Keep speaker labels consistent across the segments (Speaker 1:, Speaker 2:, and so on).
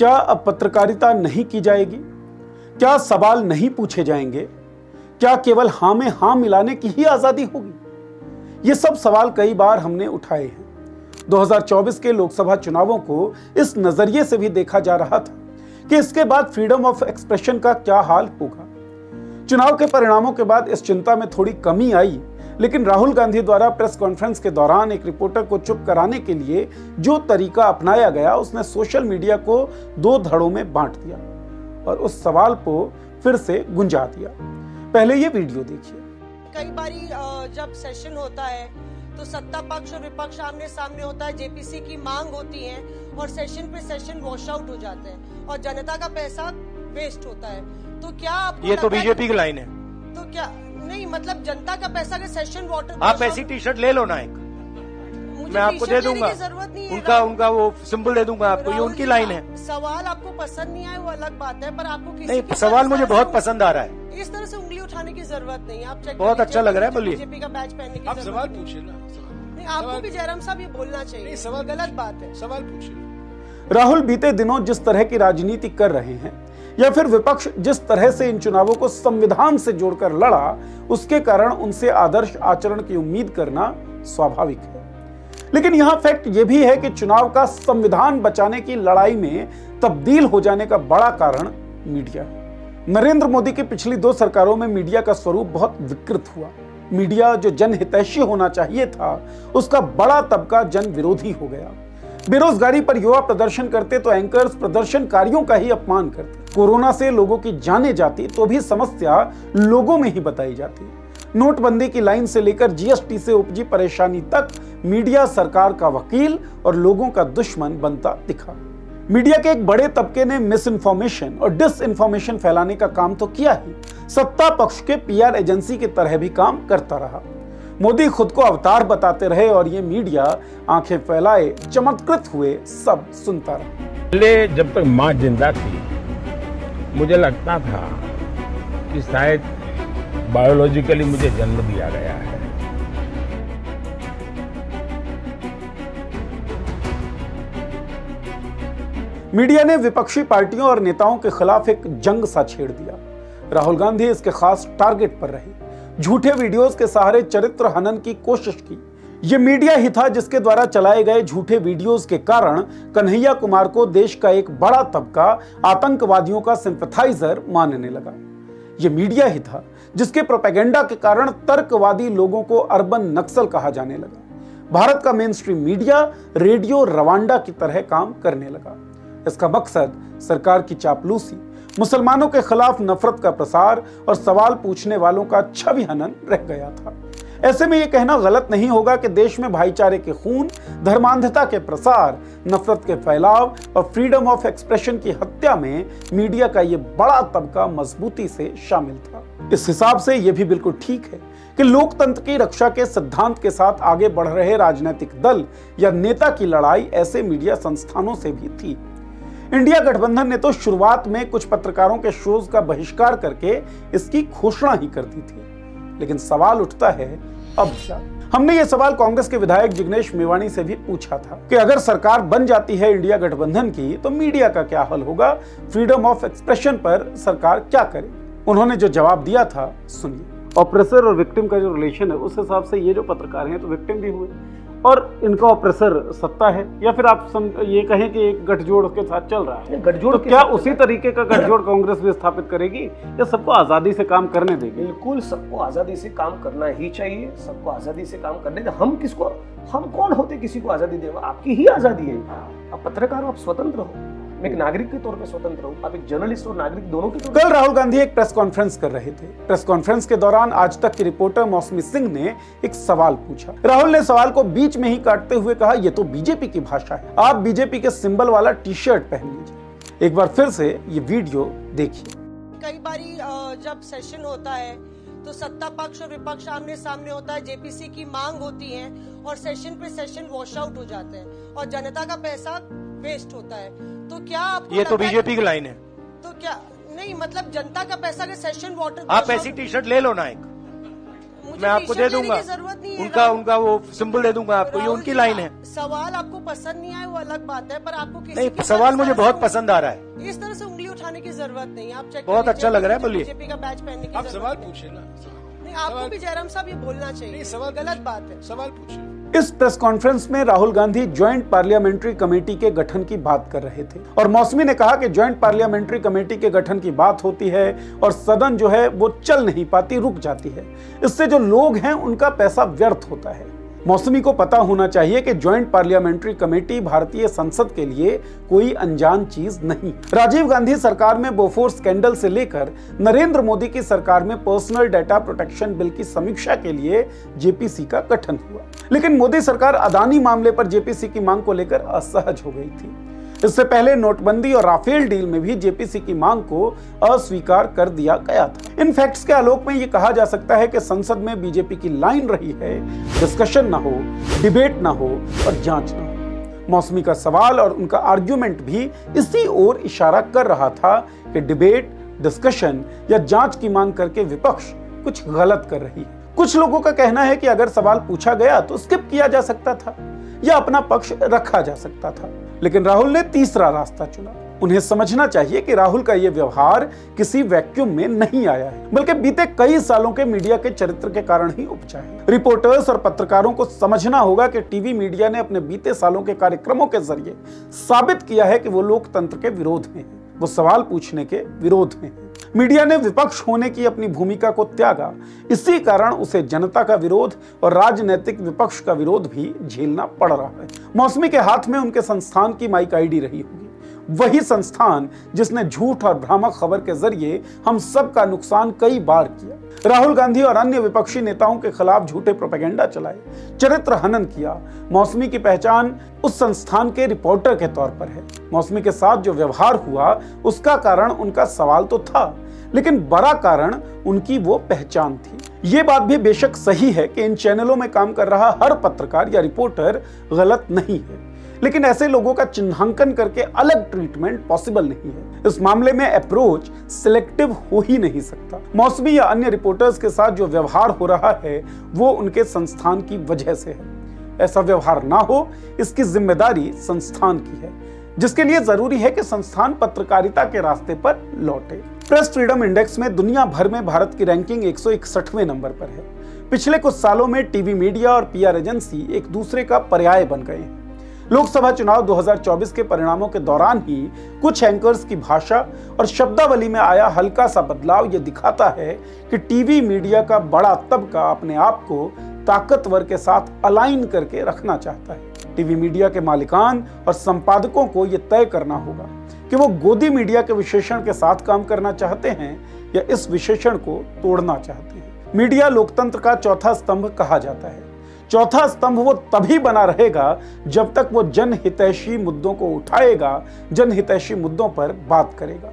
Speaker 1: क्या अब पत्रकारिता नहीं की जाएगी? क्या सवाल नहीं पूछे जाएंगे? क्या केवल हां में हां मिलाने की ही आजादी होगी? ये सब सवाल कई बार हमने उठाए हैं। 2024 के लोकसभा चुनावों को इस नजरिए से भी देखा जा रहा था कि इसके बाद फ्रीडम ऑफ एक्सप्रेशन का क्या हाल होगा। चुनाव के परिणामों के बाद इस चिंता में थोड़ी कमी आई, लेकिन राहुल गांधी द्वारा प्रेस कॉन्फ्रेंस के दौरान एक रिपोर्टर को चुप कराने के लिए जो तरीका अपनाया गया, उसने सोशल मीडिया को दो धड़ों में बांट दिया और उस सवाल को फिर से गुंजा दिया। पहले ये वीडियो देखिए।
Speaker 2: कई बारी जब सेशन होता है तो सत्ता पक्ष और विपक्ष आमने सामने होता है, जेपीसी की मांग होती है और सेशन पे सेशन वॉश आउट हो जाते हैं और जनता का पैसा वेस्ट होता है। तो क्या आपको
Speaker 3: ये तो बीजेपी की लाइन है।
Speaker 2: तो क्या नहीं, मतलब जनता का पैसा के सेशन वाटर,
Speaker 3: आप ऐसी टी शर्ट ले लो ना, एक मैं आपको दे दूंगा, उनका वो सिंबल दे दूंगा आपको, ये उनकी लाइन है।
Speaker 2: सवाल आपको पसंद नहीं आए वो अलग बात है, पर आपको किसी
Speaker 3: नहीं, सवाल मुझे बहुत पसंद आ रहा है।
Speaker 2: इस तरह से उंगली उठाने की जरूरत नहीं है। आप
Speaker 3: बहुत अच्छा लग रहा है, बोलिए।
Speaker 2: बीजेपी का बैच पहनने की
Speaker 4: आप सवाल पूछिए ना।
Speaker 2: नहीं, आपको भी जयराम साहब ये बोलना चाहिए, सवाल गलत बात है।
Speaker 4: सवाल पूछिए।
Speaker 1: राहुल बीते दिनों जिस तरह की राजनीति कर रहे हैं, या फिर विपक्ष जिस तरह से इन चुनावों को संविधान से जोड़कर लड़ा, उसके कारण उनसे आदर्श आचरण की उम्मीद करना स्वाभाविक है। लेकिन यहां फैक्ट यह भी है कि चुनाव का संविधान बचाने की लड़ाई में तब्दील हो जाने का बड़ा कारण मीडिया है। नरेंद्र मोदी की पिछली 2 सरकारों में मीडिया का स्वरूप बहुत विकृत हुआ। मीडिया जो जनहितैषी होना चाहिए था, उसका बड़ा तबका जन विरोधी हो गया। बेरोजगारी पर युवा प्रदर्शन करते तो एंकर्स प्रदर्शनकारियों का ही अपमान करते। कोरोना से लोगों की जानें जाती तो भी समस्या लोगों में ही बताई जाती। नोटबंदी की लाइन से लेकर जीएसटी से उपजी परेशानी तक मीडिया सरकार का वकील और लोगों का दुश्मन बनता दिखा। मीडिया के एक बड़े तबके ने मिस इन्फॉर्मेशन और डिस इन्फॉर्मेशन फैलाने का काम तो किया ही, सत्ता पक्ष के पीआर एजेंसी की तरह भी काम करता रहा। मोदी खुद को अवतार बताते रहे और ये मीडिया आंखें फैलाए चमत्कृत हुए सब सुनता रहा।
Speaker 5: पहले जब तक मां जिंदा थी, मुझे लगता था कि शायद बायोलॉजिकली मुझे जन्म दिया गया है।
Speaker 1: मीडिया ने विपक्षी पार्टियों और नेताओं के खिलाफ एक जंग सा छेड़ दिया। राहुल गांधी इसके खास टारगेट पर रहे। झूठे वीडियोस के सहारे चरित्र हनन की कोशिश की। यह मीडिया ही था जिसके द्वारा चलाए गए झूठे वीडियोस के कारण कन्हैया कुमार को देश का एक बड़ा तबका आतंकवादियों का सिंपैथाइजर मानने लगा। यह मीडिया ही था जिसके प्रोपेगेंडा के कारण तर्कवादी लोगों को अर्बन नक्सल कहा जाने लगा। भारत का main stream media radio Rwanda की तरह काम करने लगा। इसका मकसद सरकार की चापलूसी, मुसलमानों के खिलाफ नफरत का प्रसार और सवाल पूछने वालों का छवि हनन रह गया था। ऐसे में यह कहना गलत नहीं होगा कि देश में भाईचारे के खून, धर्मांधता के प्रसार, नफरत के फैलाव और फ्रीडम ऑफ एक्सप्रेशन की हत्या में मीडिया का यह बड़ा तबका मजबूती से शामिल था। इस हिसाब से यह भी बिल्कुल ठीक है कि लोकतंत्र की रक्षा के सिद्धांत के साथ आगे बढ़ रहे राजनीतिक दल या नेता की लड़ाई ऐसे मीडिया संस्थानों से भी थी। इंडिया गठबंधन ने तो शुरुआत में कुछ पत्रकारों के शोज का बहिष्कार करके इसकी घोषणा ही कर दी थी। लेकिन सवाल उठता है, अब क्या? हमने ये सवाल कांग्रेस के विधायक जिग्नेश मेवाणी से भी पूछा था कि अगर सरकार बन जाती है इंडिया गठबंधन की, तो मीडिया का क्या हल होगा? फ्रीडम ऑफ एक्सप्रेशन पर सरकार क्या करे? उन्होंने जो जवाब दिया था सुनिए। ऑपरेसर और विक्टिम का जो रिलेशन है, उस हिसाब से ये जो पत्रकार हैं तो विक्टिम भी हुए और इनका ऑपरेसर सत्ता है, या फिर आप ये कहें कि एक गठजोड़ के साथ चल रहा है। गठजोड़ तो क्या उसी तरीके का गठजोड़ कांग्रेस भी स्थापित करेगी या सबको आजादी से काम करने देगी?
Speaker 4: बिल्कुल, सबको आजादी से काम करना ही चाहिए। सबको आजादी से काम करने दे। हम कौन होते किसी को आजादी देवा? आपकी ही आजादी है। आप पत्रकार हो, आप स्वतंत्र हो। मैं एक नागरिक के तौर पे स्वतंत्र हूं, आप एक जर्नलिस्ट और नागरिक दोनों के तौर।
Speaker 1: कल राहुल गांधी एक प्रेस कॉन्फ्रेंस कर रहे थे। प्रेस कॉन्फ्रेंस के दौरान आज तक की रिपोर्टर मौसमी सिंह ने एक सवाल पूछा। राहुल ने सवाल को बीच में ही काटते हुए कहा, यह तो बीजेपी की भाषा है, आप बीजेपी के सिंबल वाला टी शर्ट पहन लीजिए। एक बार फिर से ये वीडियो देखिए।
Speaker 2: कई बारी जब सेशन होता है तो सत्ता पक्ष और विपक्ष आमने सामने होता है, जेपीसी की मांग होती है और सेशन पे सेशन वॉश आउट हो जाते हैं और जनता का पैसा वेस्ट होता है। तो क्या आपको
Speaker 3: ये तो बीजेपी की लाइन है।
Speaker 2: तो क्या नहीं, मतलब जनता का पैसा के सेशन वाटर,
Speaker 3: आप ऐसी टी शर्ट ले लो ना, एक मैं आपको दे दूंगा, उनका वो सिंबल दे दूंगा आपको, ये उनकी लाइन है।
Speaker 2: सवाल आपको पसंद नहीं आए वो अलग बात है, पर आपको किसी
Speaker 3: नहीं, सवाल मुझे बहुत पसंद आ रहा है।
Speaker 2: इस तरह से उंगली उठाने की जरूरत नहीं है। आप चेक
Speaker 3: बहुत अच्छा लग रहा है, बोलिए।
Speaker 2: बीजेपी का बैच पहनने की
Speaker 6: आप
Speaker 2: जरूरत
Speaker 6: सवाल
Speaker 2: नहीं।
Speaker 6: पूछे ना,
Speaker 2: नहीं, आपको भी जयराम साहब ये बोलना चाहिए,
Speaker 6: सवाल
Speaker 2: गलत बात है।
Speaker 6: सवाल पूछे।
Speaker 1: इस प्रेस कॉन्फ्रेंस में Rahul Gandhi joint parliamentary committee के गठन की बात कर रहे थे और मौसमी ने कहा कि ज्वाइंट पार्लियामेंट्री कमेटी के गठन की बात होती है और सदन जो है वो चल नहीं पाती, रुक जाती है। इससे जो लोग हैं उनका पैसा व्यर्थ होता है। मौसमी को पता होना चाहिए कि ज्वाइंट पार्लियामेंट्री कमेटी भारतीय संसद के लिए कोई अनजान चीज नहीं। राजीव गांधी सरकार में बोफोर्स स्कैंडल से लेकर नरेंद्र मोदी की सरकार में पर्सनल डेटा प्रोटेक्शन बिल की समीक्षा के लिए जेपीसी का गठन हुआ, लेकिन मोदी सरकार अदानी मामले पर जेपीसी की मांग को लेकर असहज हो गई थी। इससे पहले नोटबंदी और राफेल डील में भी जेपीसी की मांग को अस्वीकार कर दिया गया था। इन फैक्ट्स के आलोक में यह कहा जा सकता है कि संसद में बीजेपी की लाइन रही है डिस्कशन ना हो, डिबेट ना हो और जांच ना हो। मौसमी का सवाल और उनका आर्ग्यूमेंट भी इसी ओर इशारा कर रहा था कि डिबेट, डिस्कशन या जांच की मांग करके विपक्ष कुछ गलत कर रही है। कुछ लोगों का कहना है कि अगर सवाल पूछा गया तो स्किप किया जा सकता था या अपना पक्ष रखा जा सकता था, लेकिन राहुल ने तीसरा रास्ता चुना। उन्हें समझना चाहिए कि राहुल का यह व्यवहार किसी वैक्यूम में नहीं आया है, बल्कि बीते कई सालों के मीडिया के चरित्र के कारण ही उपजा है। रिपोर्टर्स और पत्रकारों को समझना होगा कि टीवी मीडिया ने अपने बीते सालों के कार्यक्रमों के जरिए साबित किया है कि वो लोकतंत्र के विरोध में है, वो सवाल पूछने के विरोध में है। मीडिया ने विपक्ष होने की अपनी भूमिका को त्यागा, इसी कारण उसे जनता का विरोध और राजनीतिक विपक्ष का विरोध भी झेलना पड़ रहा है। मौसमी के हाथ में उनके संस्थान की माइक आईडी रही होगी, वही संस्थान जिसने झूठ और भ्रामक खबर के जरिए हम सब का नुकसान कई बार किया। राहुल गांधी और अन्य विपक्षी नेताओं के खिलाफ झूठे प्रोपेगेंडा चलाए, चरित्र हनन किया। मौसमी की पहचान उस संस्थान के रिपोर्टर के तौर पर है। मौसमी के साथ जो व्यवहार हुआ उसका कारण उनका सवाल तो था, लेकिन बड़ा कारण उनकी वो पहचान थी। ये बात भी बेशक सही है कि इन चैनलों में काम कर रहा हर पत्रकार या रिपोर्टर गलत नहीं है, लेकिन ऐसे लोगों का चिन्हांकन करके अलग ट्रीटमेंट पॉसिबल नहीं है। इस मामले में अप्रोच सिलेक्टिव हो ही नहीं सकता। मौसमी या अन्य रिपोर्टर्स के साथ जो व्यवहार हो रहा है वो उनके संस्थान की वजह से है। ऐसा व्यवहार ना हो, इसकी जिम्मेदारी संस्थान की है, जिसके लिए जरूरी है कि संस्थान पत्रकारिता के रास्ते पर लौटे। प्रेस फ्रीडम इंडेक्स में दुनिया भर में भारत की रैंकिंग 161वें नंबर पर है। पिछले कुछ सालों में टीवी मीडिया और पीआर एजेंसी एक दूसरे का पर्याय बन गए हैं। लोकसभा चुनाव 2024 के परिणामों के दौरान ही कुछ एंकर्स की भाषा और शब्दावली में आया हल्का सा बदलाव यह दिखाता है कि टीवी मीडिया का बड़ा तबका अपने आप को ताकतवर के साथ अलाइन करके रखना चाहता है। टीवी मीडिया के मालिकान और संपादकों को यह तय करना होगा कि वो गोदी मीडिया के विशेषण के साथ काम करना चाहते हैं या इस विशेषण को तोड़ना चाहते हैं। मीडिया लोकतंत्र का चौथा स्तंभ कहा जाता है। चौथा स्तंभ वो तभी बना रहेगा जब तक वो जनहितैषी मुद्दों को उठाएगा, जनहितैषी मुद्दों पर बात करेगा।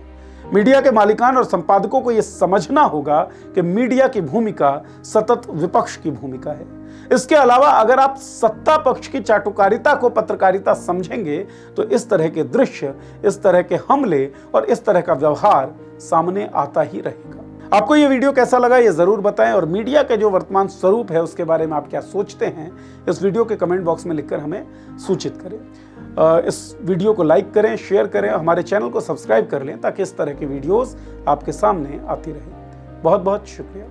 Speaker 1: मीडिया के मालिकान और संपादकों को यह समझना होगा कि मीडिया की भूमिका सतत विपक्ष की भूमिका है। इसके अलावा अगर आप सत्ता पक्ष की चाटुकारिता को पत्रकारिता समझेंगे तो इस तरह के दृश्य, इस तरह के हमले और इस तरह का व्यवहार सामने आता ही रहेगा। आपको ये वीडियो कैसा लगा ये जरूर बताएं और मीडिया के जो वर्तमान स्वरूप है उसके बारे में आप क्या सोचते हैं इस वीडियो के कमेंट बॉक्स में लिखकर हमें सूचित करें। इस वीडियो को लाइक करें, शेयर करें, हमारे चैनल को सब्सक्राइब कर लें ताकि इस तरह की वीडियोस आपके सामने आती रहें। बहुत बहुत शुक्रिया।